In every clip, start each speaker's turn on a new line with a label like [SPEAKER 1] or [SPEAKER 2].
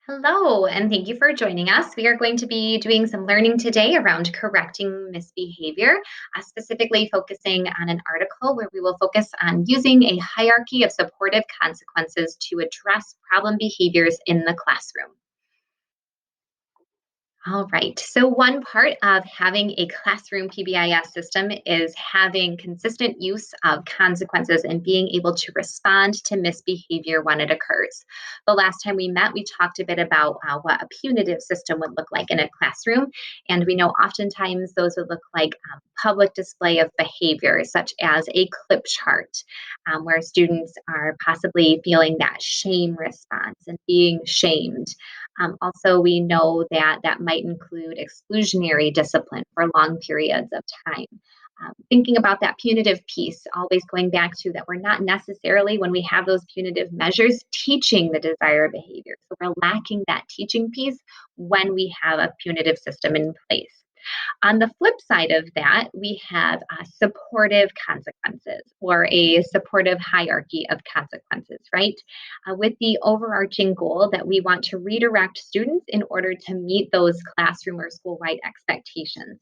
[SPEAKER 1] Hello, and thank you for joining us. We are going to be doing some learning today around correcting misbehavior, specifically focusing on an article where we will focus on using a hierarchy of supportive consequences to address problem behaviors in the classroom. All right. So, one part of having a classroom PBIS system is having consistent use of consequences and being able to respond to misbehavior when it occurs. The last time we met, we talked a bit about what a punitive system would look like in a classroom. And we know oftentimes those would look like public display of behavior, such as a clip chart, where students are possibly feeling that shame response and being shamed. Also, we know that that might include exclusionary discipline for long periods of time. Thinking about that punitive piece, always going back to that we're not necessarily, when we have those punitive measures, teaching the desired behavior. So we're lacking that teaching piece when we have a punitive system in place. On the flip side of that, we have supportive consequences or a supportive hierarchy of consequences, right? With the overarching goal that we want to redirect students in order to meet those classroom or school wide expectations.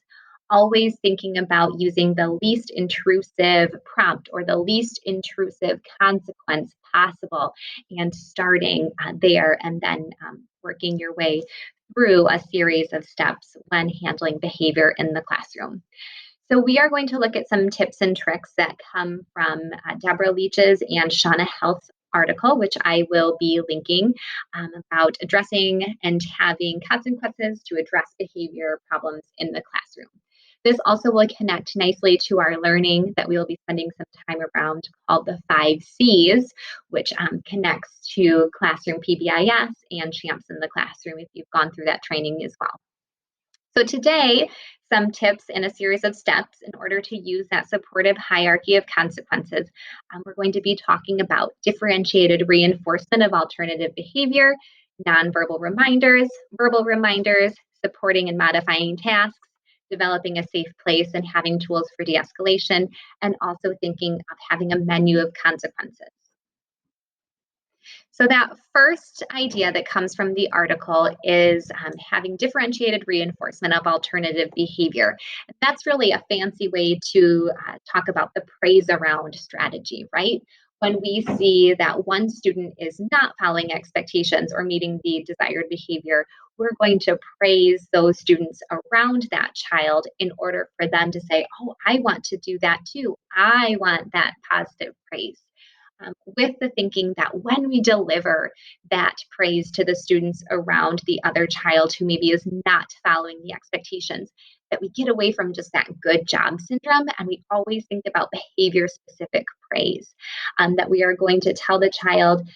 [SPEAKER 1] Always thinking about using the least intrusive prompt or the least intrusive consequence possible and starting there and then working your way through a series of steps when handling behavior in the classroom. So, we are going to look at some tips and tricks that come from Deborah Leach's and Shauna Health's article, which I will be linking about addressing and having consequences to address behavior problems in the classroom. This also will connect nicely to our learning that we will be spending some time around called the 5 C's, which connects to classroom PBIS and Champs in the Classroom if you've gone through that training as well. So, today, some tips and a series of steps in order to use that supportive hierarchy of consequences. We're going to be talking about differentiated reinforcement of alternative behavior, nonverbal reminders, verbal reminders, supporting and modifying tasks, developing a safe place and having tools for de escalation, and also thinking of having a menu of consequences. So, that first idea that comes from the article is having differentiated reinforcement of alternative behavior. That's really a fancy way to talk about the praise around strategy, right? When we see that one student is not following expectations or meeting the desired behavior, we're going to praise those students around that child in order for them to say, oh, I want to do that too. I want that positive praise, with the thinking that when we deliver that praise to the students around the other child who maybe is not following the expectations, that we get away from just that good job syndrome and we always think about behavior specific praise. That we are going to tell the child,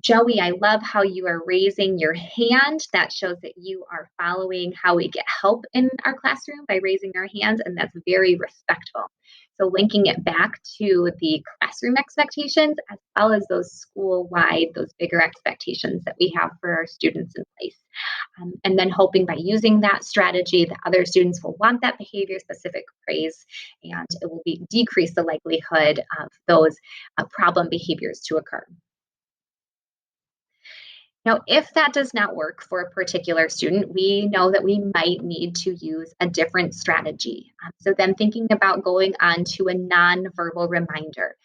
[SPEAKER 1] Joey, I love how you are raising your hand. That shows that you are following how we get help in our classroom by raising our hands, and that's very respectful. So, linking it back to the classroom expectations as well as those school wide, those bigger expectations that we have for our students in place. And then hoping by using that strategy that other students will want that behavior specific praise, and it will decrease the likelihood of those problem behaviors to occur. Now, if that does not work for a particular student, we know that we might need to use a different strategy. So, then thinking about going on to a nonverbal reminder.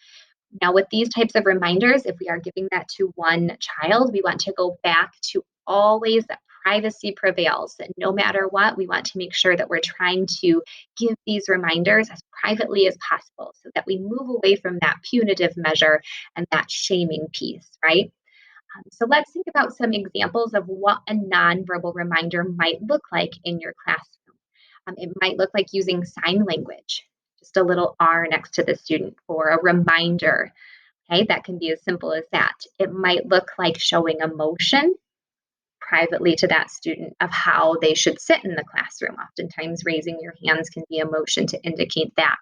[SPEAKER 1] Now, with these types of reminders, if we are giving that to one child, we want to go back to always that privacy prevails. That no matter what, we want to make sure that we're trying to give these reminders as privately as possible so that we move away from that punitive measure and that shaming piece, right? So let's think about some examples of what a nonverbal reminder might look like in your classroom. It might look like using sign language, just a little R next to the student for a reminder. Okay, that can be as simple as that. It might look like showing emotion privately to that student of how they should sit in the classroom. Oftentimes, raising your hands can be emotion to indicate that.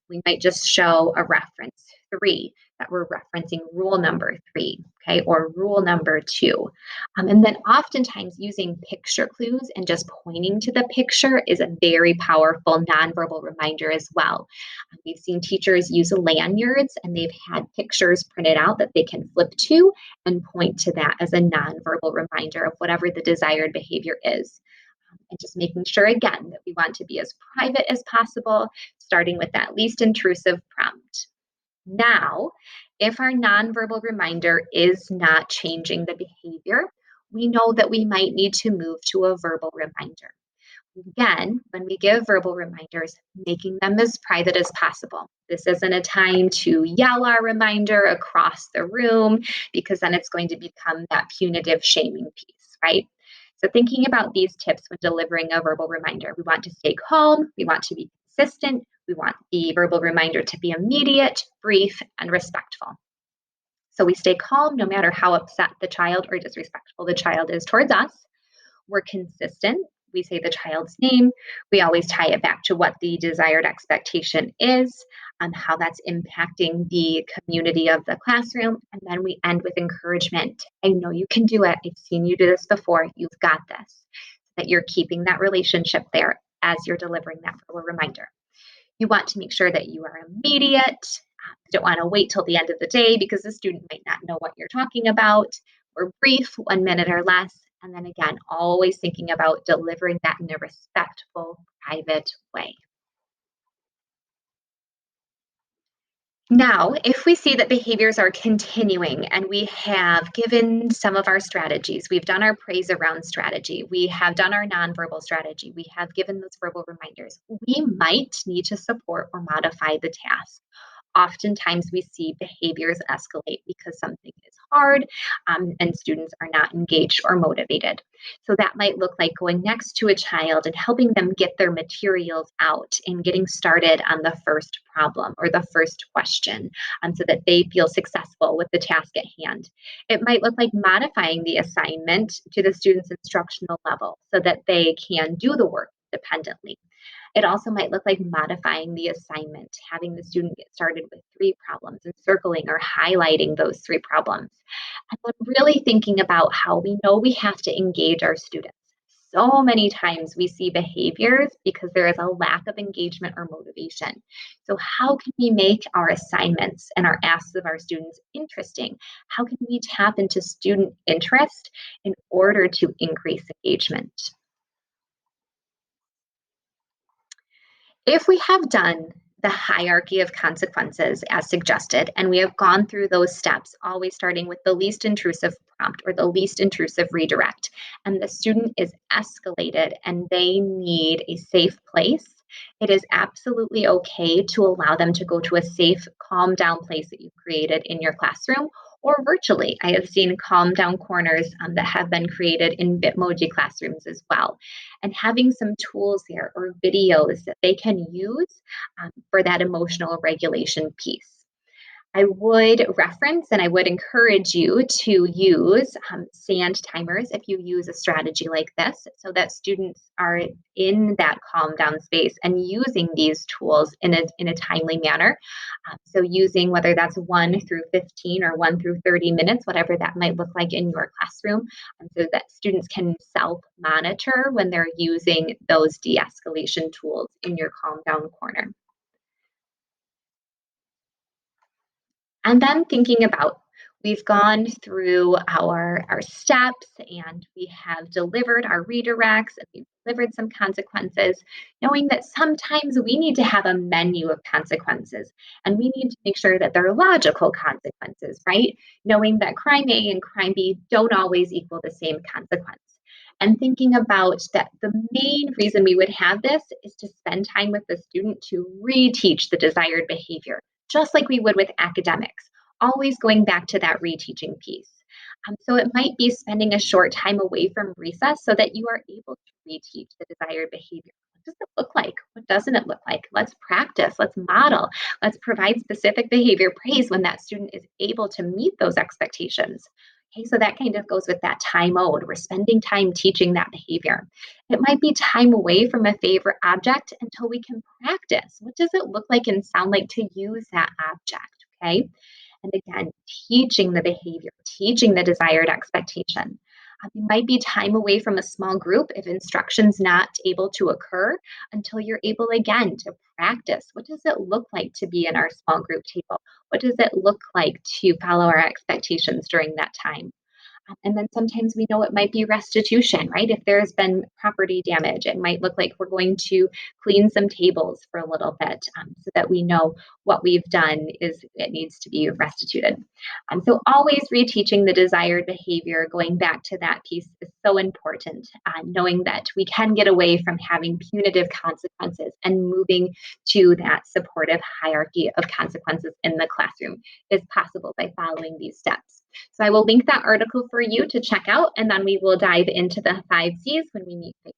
[SPEAKER 1] We might just show a reference three, that we're referencing rule number three, okay, or rule number two. And then oftentimes using picture clues and just pointing to the picture is a very powerful nonverbal reminder as well. We've seen teachers use lanyards and they've had pictures printed out that they can flip to and point to that as a nonverbal reminder of whatever the desired behavior is. And just making sure again that we want to be as private as possible, starting with that least intrusive prompt. Now, if our nonverbal reminder is not changing the behavior, we know that we might need to move to a verbal reminder. Again, when we give verbal reminders, making them as private as possible. This isn't a time to yell our reminder across the room because then it's going to become that punitive shaming piece, right? So, thinking about these tips when delivering a verbal reminder, we want to stay calm, we want to be consistent, we want the verbal reminder to be immediate, brief, and respectful. So, we stay calm no matter how upset the child or disrespectful the child is towards us. We're consistent. We say the child's name. We always tie it back to what the desired expectation is and how that's impacting the community of the classroom. And then we end with encouragement. I know you can do it. I've seen you do this before. You've got this. That you're keeping that relationship there as you're delivering that verbal reminder. You want to make sure that you are immediate. You don't want to wait till the end of the day because the student might not know what you're talking about. Or brief, 1 minute or less. And then again, always thinking about delivering that in a respectful, private way. Now, if we see that behaviors are continuing and we have given some of our strategies, we've done our praise around strategy, we have done our nonverbal strategy, we have given those verbal reminders, we might need to support or modify the task. Oftentimes we see behaviors escalate because something is hard and students are not engaged or motivated. So that might look like going next to a child and helping them get their materials out and getting started on the first problem or the first question so that they feel successful with the task at hand. It might look like modifying the assignment to the student's instructional level so that they can do the work independently. It also might look like modifying the assignment, having the student get started with three problems and circling or highlighting those three problems. And then really thinking about how we know we have to engage our students. So many times we see behaviors because there is a lack of engagement or motivation. So, how can we make our assignments and our asks of our students interesting? How can we tap into student interest in order to increase engagement? If we have done the hierarchy of consequences as suggested, and we have gone through those steps, always starting with the least intrusive prompt or the least intrusive redirect, and the student is escalated and they need a safe place, it is absolutely okay to allow them to go to a safe, calm down place that you've created in your classroom or virtually. I have seen calm down corners that have been created in Bitmoji classrooms as well, and having some tools there or videos that they can use for that emotional regulation piece. I would reference and I would encourage you to use sand timers if you use a strategy like this so that students are in that calm down space and using these tools in a timely manner. So, using whether that's 1 through 15 or 1 through 30 minutes, whatever that might look like in your classroom, so that students can self monitor when they're using those de escalation tools in your calm down corner. And then thinking about we've gone through our steps and we have delivered our redirects and we've delivered some consequences, knowing that sometimes we need to have a menu of consequences and we need to make sure that they're logical consequences, right? Knowing that crime A and crime B don't always equal the same consequence. And thinking about that the main reason we would have this is to spend time with the student to reteach the desired behavior just like we would with academics, always going back to that reteaching piece. So it might be spending a short time away from recess so that you are able to reteach the desired behavior. What does it look like? What doesn't it look like? Let's practice, let's model, let's provide specific behavior praise when that student is able to meet those expectations. Okay, so that kind of goes with that time mode. We're spending time teaching that behavior. It might be time away from a favorite object until we can practice. What does it look like and sound like to use that object? Okay. And again, teaching the behavior, teaching the desired expectation. It might be time away from a small group if instruction's not able to occur until you're able again to practice. What does it look like to be in our small group table? What does it look like to follow our expectations during that time? And then sometimes we know it might be restitution, right? If there's been property damage, it might look like we're going to clean some tables for a little bit so that we know what we've done is it needs to be restituted. So always reteaching the desired behavior, going back to that piece is so important, knowing that we can get away from having punitive consequences and moving to that supportive hierarchy of consequences in the classroom is possible by following these steps. So I will link that article for you to check out, and then we will dive into the 5 C's when we meet face